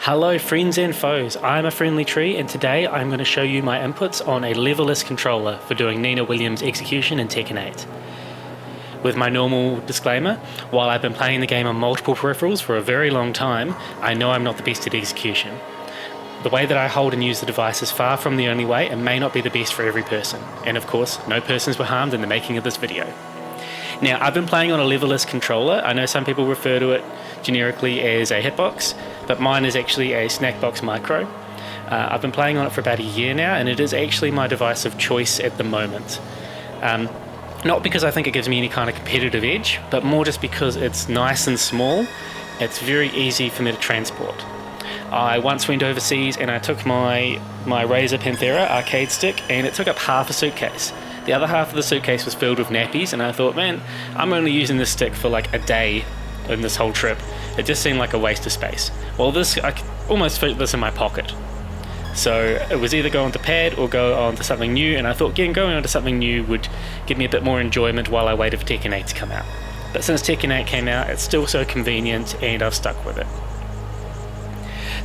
Hello friends and foes, I'm a Friendly Tree and today I'm going to show you my inputs on a Leverless controller for doing Nina Williams execution in Tekken 8. With my normal disclaimer, while I've been playing the game on multiple peripherals for a very long time, I know I'm not the best at execution. The way that I hold and use the device is far from the only way and may not be the best for every person. And of course, no persons were harmed in the making of this video. Now, I've been playing on a Leverless controller. I know some people refer to it generically as a Hitbox, but mine is actually a Snackbox Micro. I've been playing on it for about a year now, and it is actually my device of choice at the moment. Not because I think it gives me any kind of competitive edge, but more just because it's nice and small. It's very easy for me to transport. I once went overseas and I took my Razer Panthera arcade stick, and it took up half a suitcase. The other half of the suitcase was filled with nappies, and I thought, man, I'm only using this stick for like a day in this whole trip. It just seemed like a waste of space. Well, I could almost fit this in my pocket. So it was either go onto pad or go on to something new, and I thought going on to something new would give me a bit more enjoyment while I waited for Tekken 8 to come out. But since Tekken 8 came out, it's still so convenient and I've stuck with it.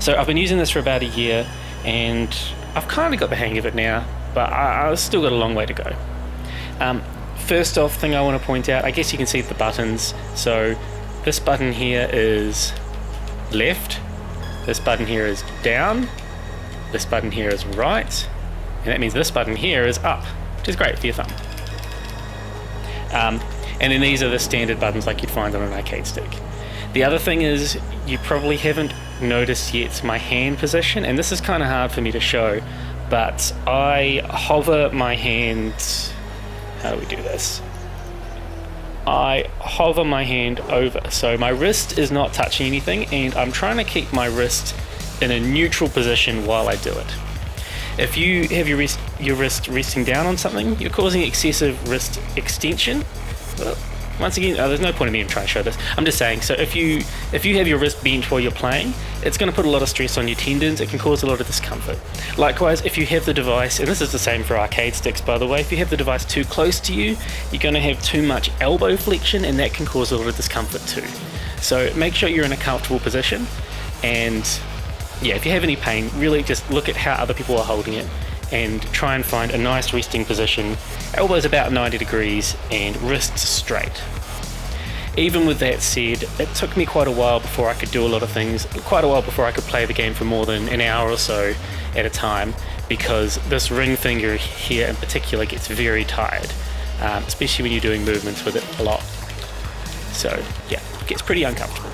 So I've been using this for about a year and I've kind of got the hang of it now, but I've still got a long way to go. First off, thing I want to point out, I guess you can see the buttons. So this button here is left, this button here is down, this button here is right, and that means this button here is up, which is great for your thumb. And then these are the standard buttons like you'd find on an arcade stick. The other thing is, you probably haven't noticed yet my hand position, and this is kind of hard for me to show, but I hover my hand. How do we do this? I hover my hand over, so my wrist is not touching anything, and I'm trying to keep my wrist in a neutral position while I do it. If you have your wrist resting down on something, you're causing excessive wrist extension. Well, once again, there's no point in me even trying to show this. I'm just saying, so if you have your wrist bent while you're playing, it's going to put a lot of stress on your tendons. It can cause a lot of discomfort. Likewise, if you have the device, and this is the same for arcade sticks by the way, if you have the device too close to you, you're going to have too much elbow flexion, and that can cause a lot of discomfort too. So make sure you're in a comfortable position, and yeah, if you have any pain, really just look at how other people are holding it and try and find a nice resting position. Elbows about 90 degrees and wrists straight. Even with that said, it took me quite a while before I could do a lot of things, quite a while before I could play the game for more than an hour or so at a time, because this ring finger here in particular gets very tired, especially when you're doing movements with it a lot. So yeah, it gets pretty uncomfortable.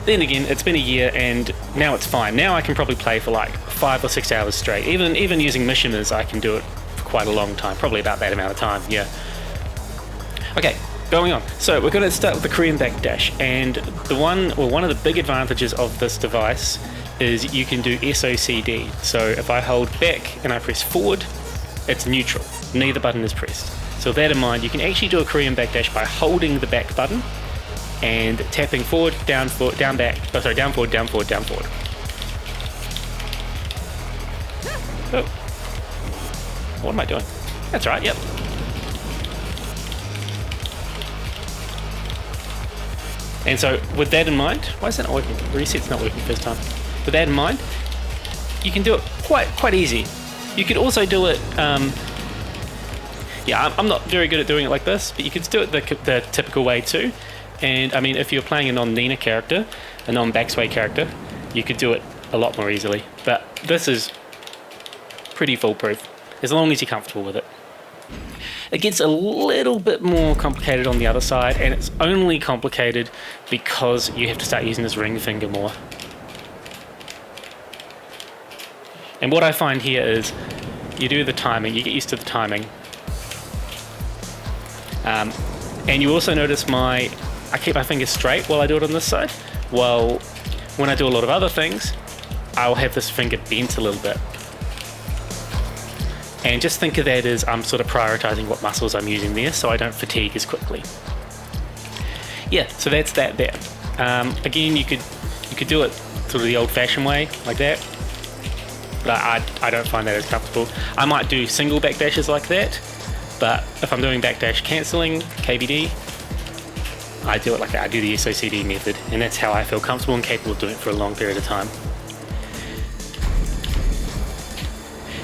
Then again, it's been a year and now it's fine. Now I can probably play for like 5 or 6 hours straight. Even using missioners, I can do it for quite a long time, probably about that amount of time, yeah. Okay, going on. So we're going to start with the Korean Backdash, and one of the big advantages of this device is you can do SOCD. So if I hold back and I press forward, it's neutral. Neither button is pressed. So with that in mind, you can actually do a Korean Backdash by holding the back button and tapping forward, down, back, down, forward, down, forward, down, forward. Oh. What am I doing? That's right, yep. And so with that in mind, why is that not working? Reset's not working first time. With that in mind, you can do it quite easy. You could also do it, yeah, I'm not very good at doing it like this, but you could do it the typical way too. And I mean, if you're playing a non-Nina character, a non-backsway character, you could do it a lot more easily. But this is pretty foolproof, as long as you're comfortable with it. It gets a little bit more complicated on the other side, and it's only complicated because you have to start using this ring finger more. And what I find here is, you do the timing, you get used to the timing. And you also notice I keep my fingers straight while I do it on this side. Well, when I do a lot of other things, I'll have this finger bent a little bit. And just think of that as I'm sort of prioritizing what muscles I'm using there so I don't fatigue as quickly. Yeah, so that's that there. Again, you could do it sort of the old-fashioned way, like that. But I don't find that as comfortable. I might do single backdashes like that, but if I'm doing backdash cancelling, KBD, I do it like that. I do the SOCD method, and that's how I feel comfortable and capable of doing it for a long period of time.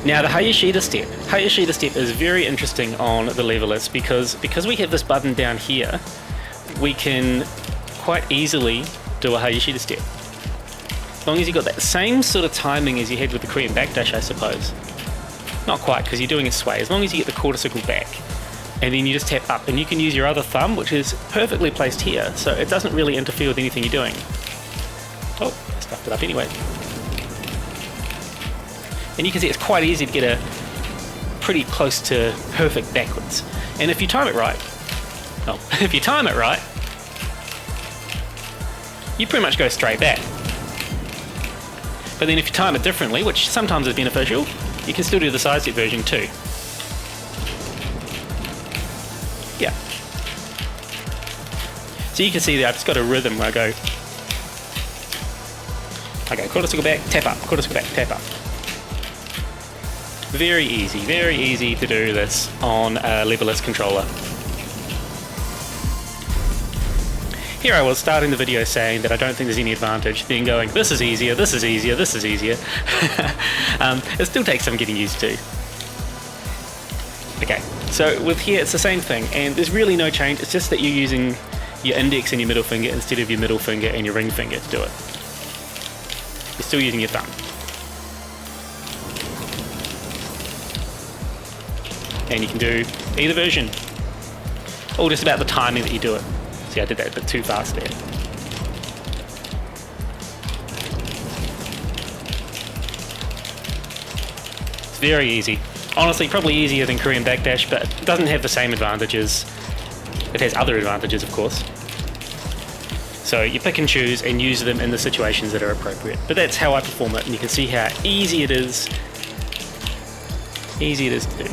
Now the Hayashida Step. Hayashida Step is very interesting on the Leverless because we have this button down here, we can quite easily do a Hayashida Step. As long as you've got that same sort of timing as you had with the Korean Backdash, I suppose. Not quite, because you're doing a sway. As long as you get the quarter circle back, and then you just tap up, and you can use your other thumb, which is perfectly placed here, so it doesn't really interfere with anything you're doing. Oh, I stuffed it up anyway. And you can see it's quite easy to get a pretty close to perfect backwards. And if you time it right, you pretty much go straight back. But then if you time it differently, which sometimes is beneficial, you can still do the side step version too. Yeah. So you can see that I've just got a rhythm where I go quarter circle back, tap up, quarter circle back, tap up. Very easy to do this on a Leverless controller. Here I was starting the video saying that I don't think there's any advantage, then going, this is easier, this is easier, this is easier. It still takes some getting used to. Okay, so with here it's the same thing, and there's really no change, it's just that you're using your index and your middle finger instead of your middle finger and your ring finger to do it. You're still using your thumb. And you can do either version. All just about the timing that you do it. See, I did that a bit too fast there. It's very easy. Honestly, probably easier than Korean Backdash, but it doesn't have the same advantages. It has other advantages, of course. So you pick and choose and use them in the situations that are appropriate. But that's how I perform it, and you can see how easy it is. Easy it is to do.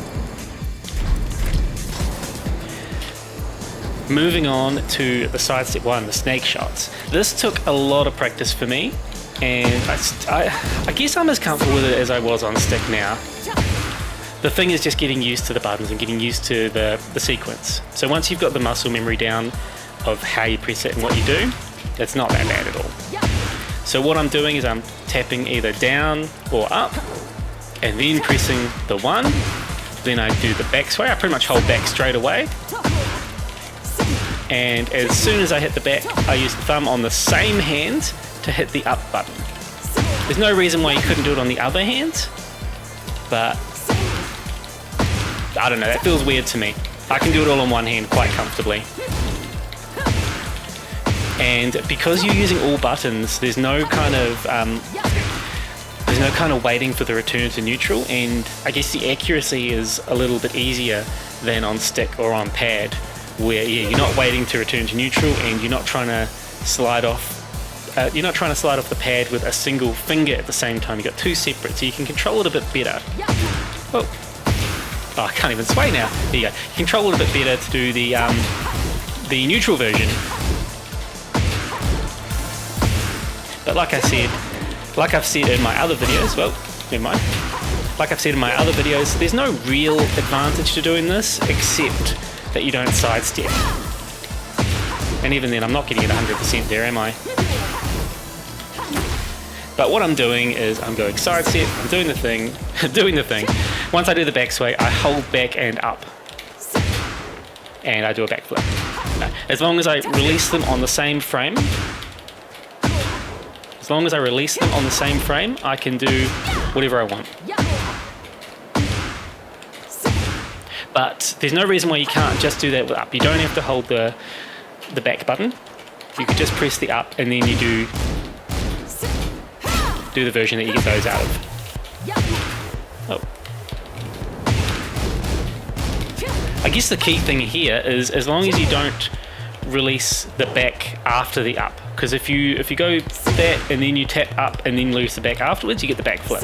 Moving on to the side step one, the snake shots. This took a lot of practice for me, and I guess I'm as comfortable with it as I was on stick now. The thing is just getting used to the buttons and getting used to the sequence. So once you've got the muscle memory down of how you press it and what you do, it's not that bad at all. So what I'm doing is I'm tapping either down or up, and then pressing the one, then I do the back sway. I pretty much hold back straight away. And as soon as I hit the back, I use the thumb on the same hand to hit the up button. There's no reason why you couldn't do it on the other hand, but I don't know, that feels weird to me. I can do it all on one hand quite comfortably. And because you're using all buttons, there's no kind of waiting for the return to neutral, and I guess the accuracy is a little bit easier than on stick or on pad, where you're not waiting to return to neutral, and you're not trying to slide off. You're not trying to slide off the pad with a single finger at the same time. You've got two separate, so you can control it a bit better. Oh, I can't even sway now. There you go. You control it a bit better to do the neutral version. But like I've said in my other videos, well, never mind. Like I've said in my other videos, there's no real advantage to doing this except that you don't sidestep. And even then, I'm not getting it 100% there, am I? But what I'm doing is I'm going sidestep, I'm doing the thing, Once I do the back sway, I hold back and up. And I do a backflip. As long as I release them on the same frame, I can do whatever I want. But there's no reason why you can't just do that with up. You don't have to hold the back button. You could just press the up, and then you do the version that you get those out of. Oh. I guess the key thing here is as long as you don't release the back after the up, because if you go that and then you tap up and then lose the back afterwards, you get the back flip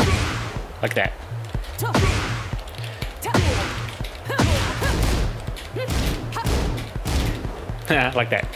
like that. Like that.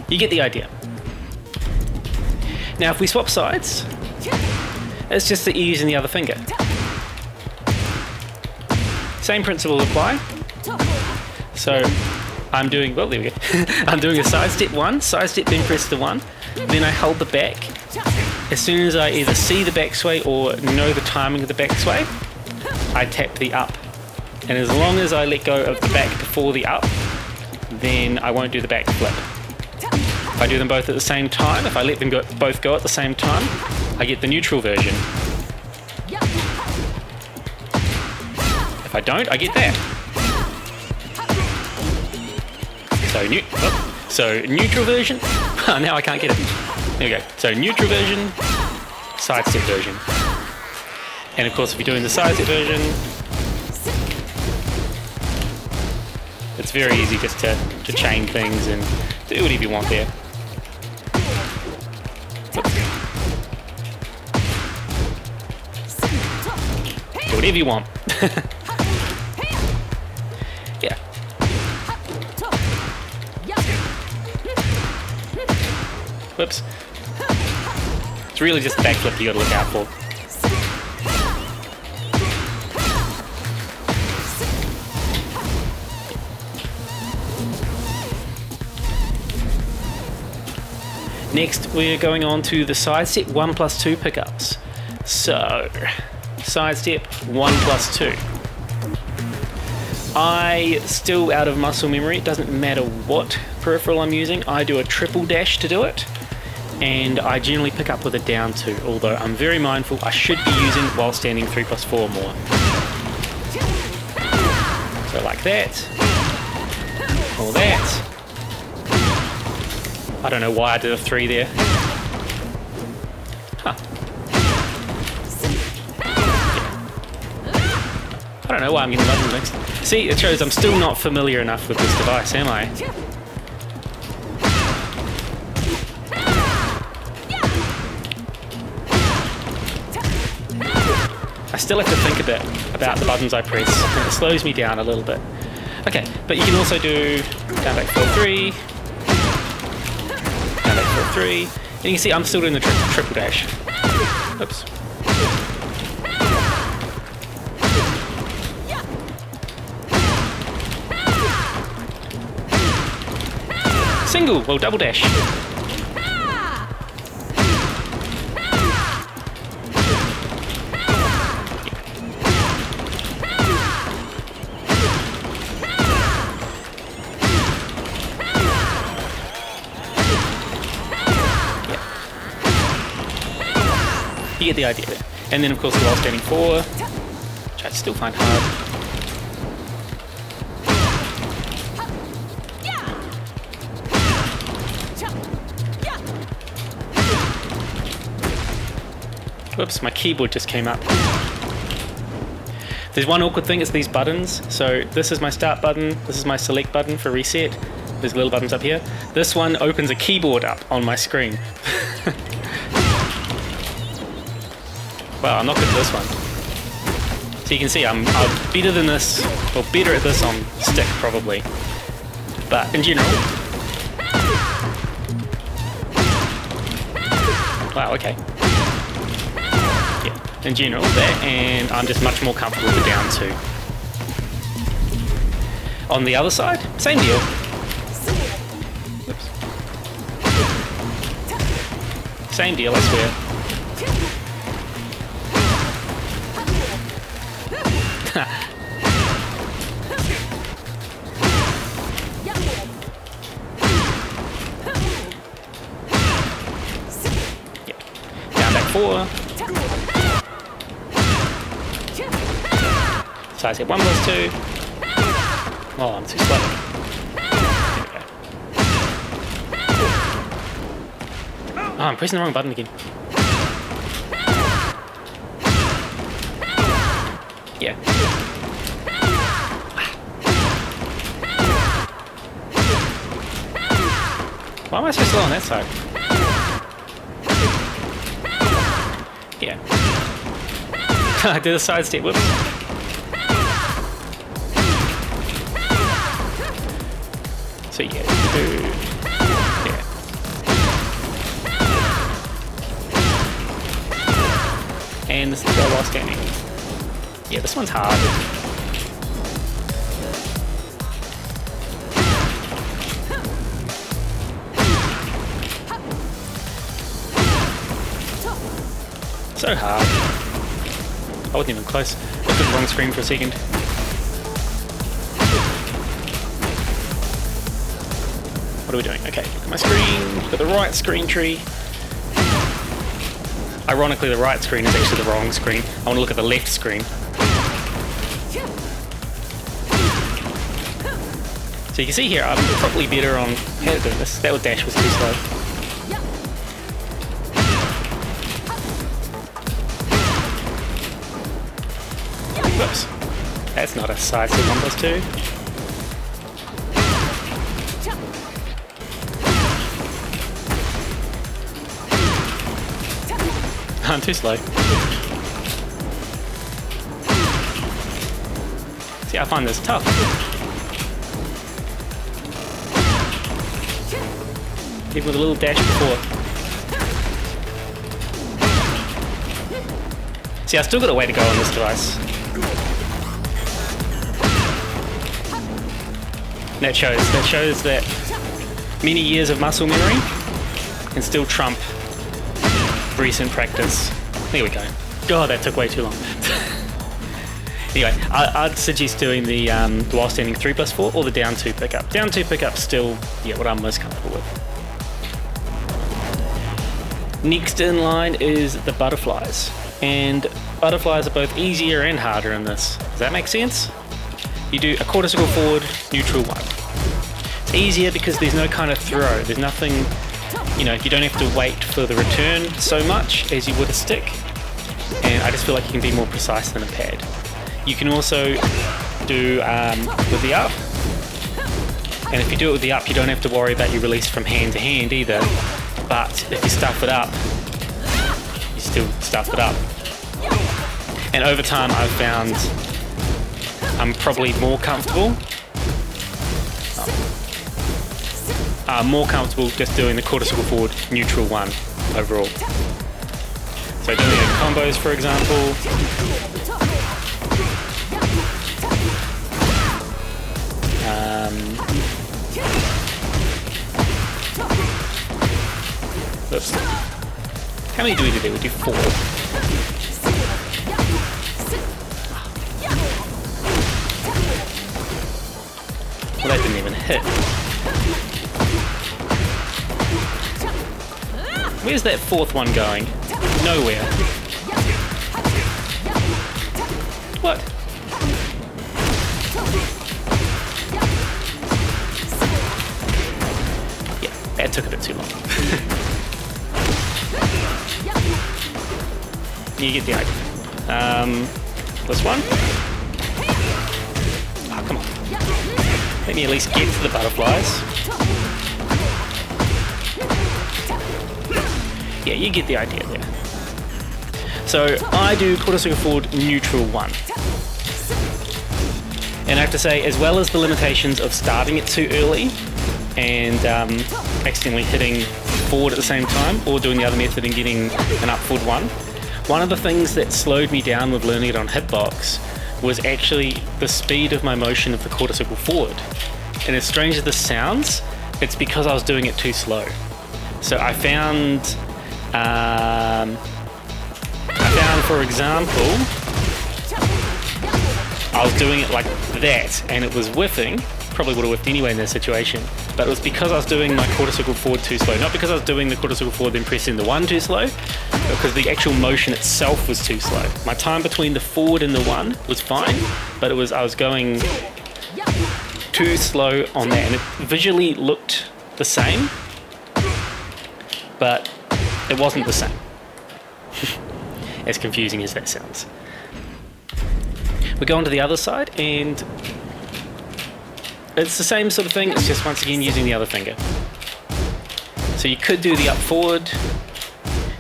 You get the idea. Now if we swap sides, it's just the E using the other finger. Same principle apply. So I'm doing, well there we go. I'm doing a side step 1, side step then press the 1, then I hold the back. As soon as I either see the back sway or know the timing of the back sway, I tap the up. And as long as I let go of the back before the up, then I won't do the back flip. If I do them both at the same time, if I let them both go at the same time, I get the neutral version. If I don't, I get that. So neutral version. Now I can't get it. There we go. So neutral version, side step version. And of course, if you're doing the side step version, it's very easy just to chain things and do whatever you want there. Do whatever you want. Yeah. Whoops. It's really just the backflip you gotta look out for. Next, we're going on to the side step 1+2 pickups. So, side step 1+2. I still out of muscle memory, it doesn't matter what peripheral I'm using, I do a triple dash to do it, and I generally pick up with a down 2, although I'm very mindful I should be using while standing 3+4 or more. So like that, or that. I don't know why I did a 3 there. Huh. I don't know why I'm getting buttons mixed. See, it shows I'm still not familiar enough with this device, am I? I still have to think a bit about the buttons I press, and it slows me down a little bit. Okay, but you can also do down back 4-3, down back 4-3, and you can see I'm still doing the triple dash. Oops. Single, well double dash. You get the idea there. And then of course the while standing 4, which I still find hard. Whoops, my keyboard just came up. There's one awkward thing, it's these buttons. So this is my start button, this is my select button for reset. There's little buttons up here. This one opens a keyboard up on my screen. Wow, I'm not good at this one. So you can see I'm better than this, or better at this on stick probably. But in general... Wow, okay. Yeah, in general that, and I'm just much more comfortable with the down 2. On the other side, same deal. Oops. Same deal, I swear. Yep. Down back 4. Side step 1+2. Oh, I'm too slow. There we go. Oh, I'm pressing the wrong button again. Yeah. Why am I so slow on that side? Yeah. I did a side step, whoops. So yeah, yeah. and this is the while standing. Yeah, this one's hard. So hard. I wasn't even close. I looked at the wrong screen for a second. What are we doing? Okay, look at my screen. Look at the right screen tree. Ironically, the right screen is actually the wrong screen. I want to look at the left screen. So you can see here, I'm probably better on how to do this. That dash was too slow. Whoops. That's not a side step 1+2. I'm too slow. See, I find this tough. Even with a little dash before. See, I still got a way to go on this device. That shows that many years of muscle memory can still trump recent practice. There we go. God, that took way too long. Anyway, I'd suggest doing the while standing 3+4 or the down 2 pickup. Down 2 pickup still, what I'm most comfortable with. Next in line is the butterflies. And butterflies are both easier and harder in this. Does that make sense? You do a quarter circle forward, neutral 1. It's easier because there's no kind of throw. There's nothing, you don't have to wait for the return so much as you would a stick. And I just feel like you can be more precise than a pad. You can also do with the up. And if you do it with the up, you don't have to worry about your release from hand to hand either. But if you stuff it up, you still stuff it up. And over time, I've found I'm probably more comfortable just doing the quarter circle forward, neutral 1 overall. So doing combos, for example. Oops. How many do we do there? We do 4. Well, that didn't even hit. Where's that 4th one going? Nowhere. What? Yeah, that took a bit too long. You get the idea. This one. Oh, come on. Let me at least get to the butterflies. Yeah, you get the idea there. So I do quarter circle forward, neutral 1. And I have to say, as well as the limitations of starting it too early and accidentally hitting forward at the same time, or doing the other method and getting an up forward 1, one of the things that slowed me down with learning it on Hitbox was actually the speed of my motion of the quarter circle forward. And as strange as this sounds, it's because I was doing it too slow. So I found, for example, I was doing it like that and it was whiffing. Probably would have whiffed anyway in that situation, but it was because I was doing my quarter circle forward too slow. Not because I was doing the quarter circle forward then pressing the 1 too slow, but because the actual motion itself was too slow. My time between the forward and the 1 was fine, but I was going too slow on that, and it visually looked the same, but it wasn't the same. As confusing as that sounds. We go on to the other side, and it's the same sort of thing, it's just once again using the other finger. So you could do the up forward.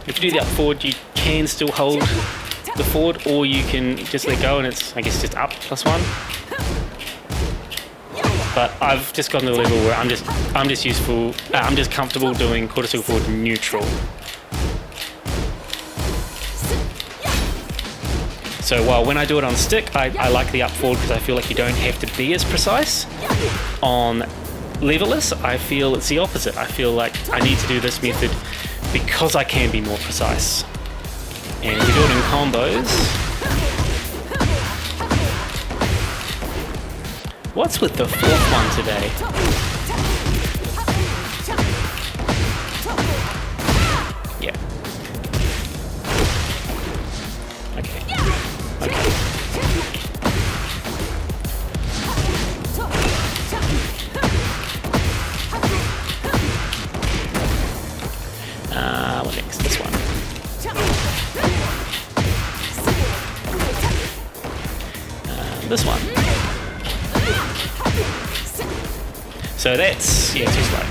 If you do the up forward, you can still hold the forward, or you can just let go and it's, I guess, just up +1. But I've just gotten to the level where I'm just comfortable doing quarter circle forward neutral. So while when I do it on stick, I like the up forward because I feel like you don't have to be as precise. On leverless, I feel it's the opposite. I feel like I need to do this method because I can be more precise. And we do it in combos. What's with the fourth one today? Yeah. Okay. Okay. What next? This one. This one. So that's, yeah, too slow.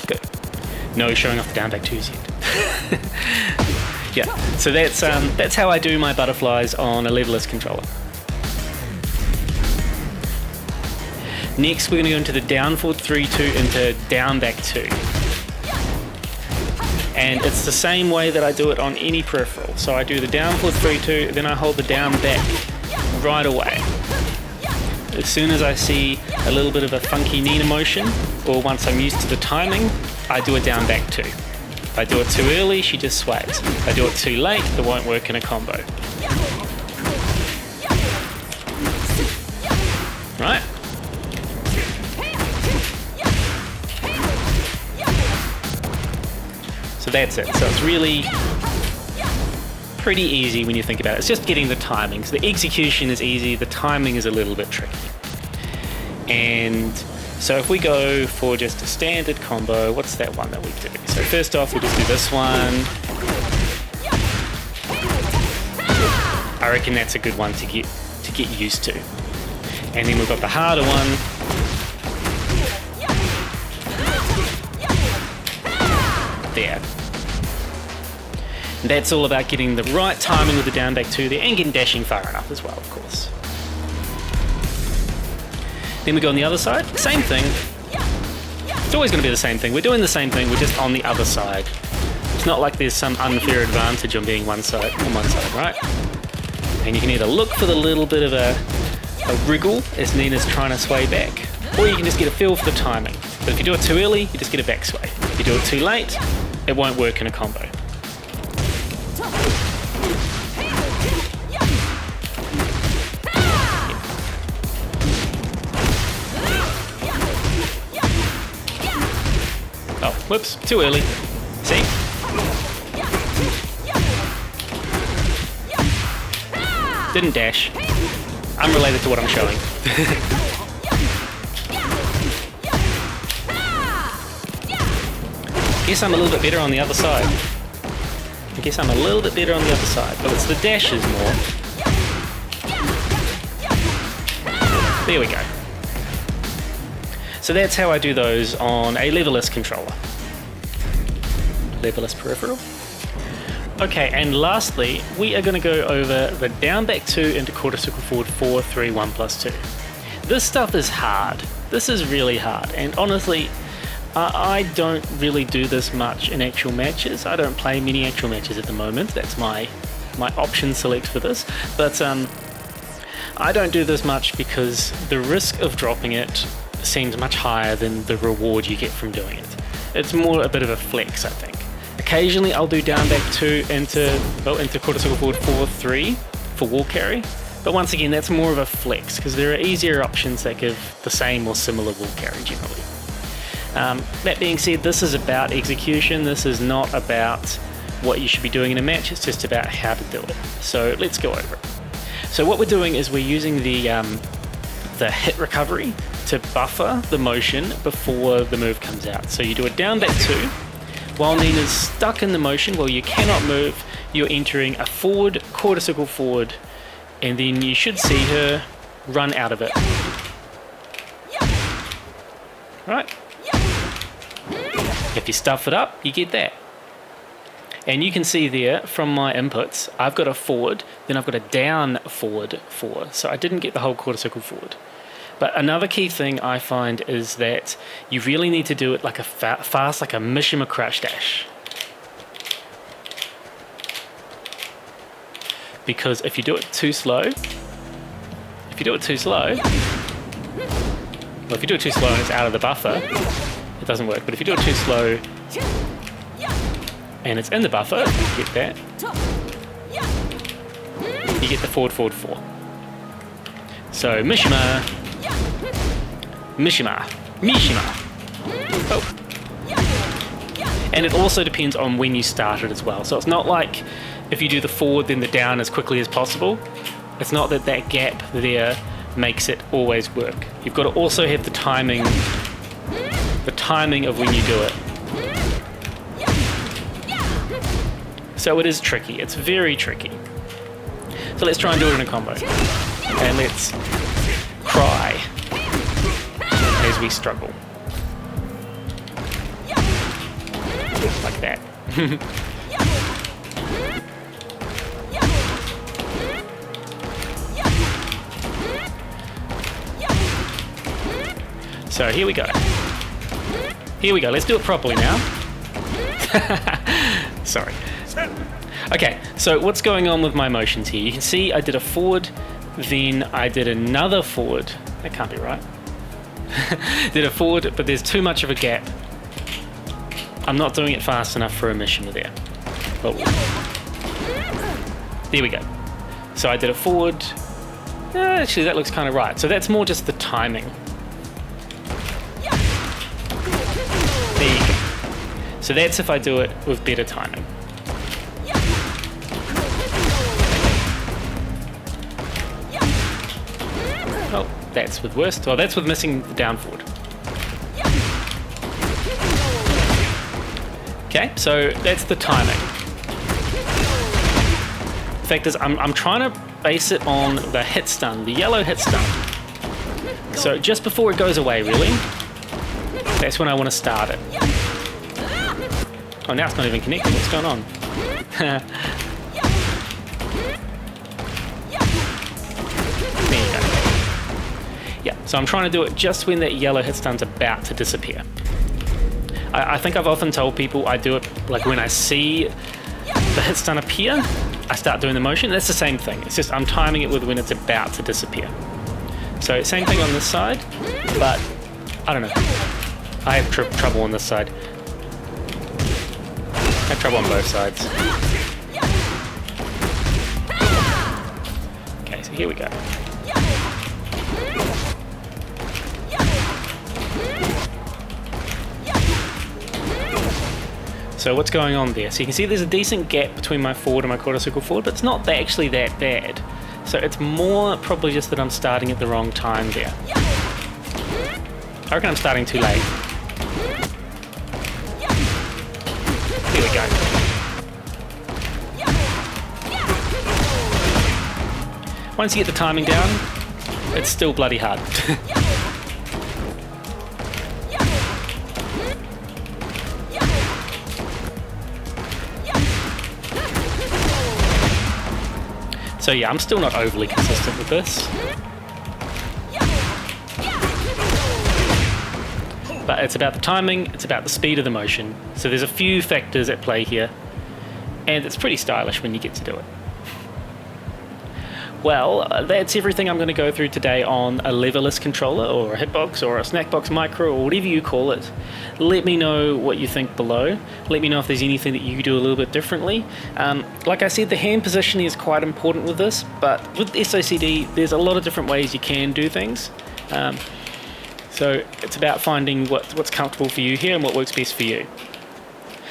Good. No showing off the down back twos yet. Yeah, so that's how I do my butterflies on a leverless controller. Next, we're going to go into the down forward 3-2 into down back 2. And it's the same way that I do it on any peripheral. So I do the down forward 3-2, then I hold the down back right away. As soon as I see a little bit of a funky Nina motion, or once I'm used to the timing, I do a down back 2. If I do it too early, she just sways. If I do it too late, it won't work in a combo. Right? So that's it. So it's really pretty easy when you think about it. It's just getting the timing. So the execution is easy, the timing is a little bit tricky. And so if we go for just a standard combo, what's that one that we do? So first off, we'll just do this one. I reckon that's a good one to get used to. And then we've got the harder one. There. And that's all about getting the right timing with the down back 2 there and getting dashing far enough as well, of course. Then we go on the other side, same thing. It's always going to be the same thing. We're doing the same thing, we're just on the other side. It's not like there's some unfair advantage on being on one side, right? And you can either look for the little bit of a wriggle as Nina's trying to sway back, or you can just get a feel for the timing. But if you do it too early, you just get a back sway. If you do it too late, it won't work in a combo. Oh, whoops, too early. See? Didn't dash. Unrelated to what I'm showing. Guess I'm a little bit better on the other side. But it's the dashes more. There we go. So that's how I do those on a leverless controller. Leverless peripheral. Okay, and lastly, we are going to go over the down back 2 into quarter circle forward 4, 3, 1 plus 2. This stuff is hard. This is really hard, and honestly, I don't really do this much in actual matches. I don't play many actual matches at the moment. That's my option select for this. But I don't do this much because the risk of dropping it seems much higher than the reward you get from doing it. It's more a bit of a flex, I think. Occasionally I'll do down back 2 into quarter circle forward 4, 3 for wall carry. But once again, that's more of a flex because there are easier options that give the same or similar wall carry generally. That being said, this is about execution. This is not about what you should be doing in a match. It's just about how to do it. So let's go over it. So what we're doing is we're using the hit recovery to buffer the motion before the move comes out. So you do a down back 2. While Nina's stuck in the motion, well, you cannot move, you're entering a forward, quarter circle forward, and then you should see her run out of it. Right? If you stuff it up, you get that. And you can see there from my inputs, I've got a forward, then I've got a down forward 4. So I didn't get the whole quarter circle forward. But another key thing I find is that you really need to do it like a fast, like a Mishima crouch dash. because if you do it too slow, well, if you do it too slow and it's out of the buffer, it doesn't work. But if you do it too slow and it's in the buffer, you get that. You get the forward, forward, 4. So Mishima. Oh. And it also depends on when you start it as well. So it's not like if you do the forward then the down as quickly as possible. It's not that that gap there makes it always work. You've got to also have the timing of when you do it. So it is tricky. It's very tricky. So let's try and do it in a combo. And let's cry as we struggle. Like that. So here we go. Let's do it properly now. Sorry. Okay, so what's going on with my motions here? You can see I did a forward, then I did another forward. That can't be right. Did a forward, but there's too much of a gap. I'm not doing it fast enough for a mission there. Oh. There we go. So I did a forward. Actually, that looks kind of right. So that's more just the timing. There you go. So that's if I do it with better timing. Oh, that's with worse. Well, that's with missing the down forward. Okay, so that's the timing. The fact is, I'm trying to base it on the hit stun, the yellow hit stun. So just before it goes away, really, that's when I want to start it. Oh, now it's not even connecting. What's going on? There you go. Yeah, so I'm trying to do it just when that yellow hit stun's about to disappear. I think I've often told people I do it like when I see the hit stun appear, I start doing the motion. That's the same thing. It's just I'm timing it with when it's about to disappear. So same thing on this side, but I don't know. I have trouble on this side. I have trouble on both sides. Okay, so here we go. So what's going on there? So you can see there's a decent gap between my forward and my quarter circle forward, but it's not actually that bad. So it's more probably just that I'm starting at the wrong time there. I reckon I'm starting too late. Here we go. Once you get the timing down, it's still bloody hard. So yeah, I'm still not overly consistent with this. But it's about the timing, it's about the speed of the motion. So there's a few factors at play here, and it's pretty stylish when you get to do it. Well, that's everything I'm going to go through today on a Leverless controller, or a Hitbox, or a Snackbox Micro, or whatever you call it. Let me know what you think below. Let me know if there's anything that you do a little bit differently. Like I said, the hand positioning is quite important with this, but with SOCD, there's a lot of different ways you can do things. So it's about finding what's comfortable for you here and what works best for you.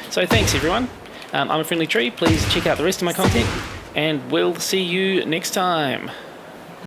So thanks everyone. I'm a Friendly Tree. Please check out the rest of my content, and we'll see you next time.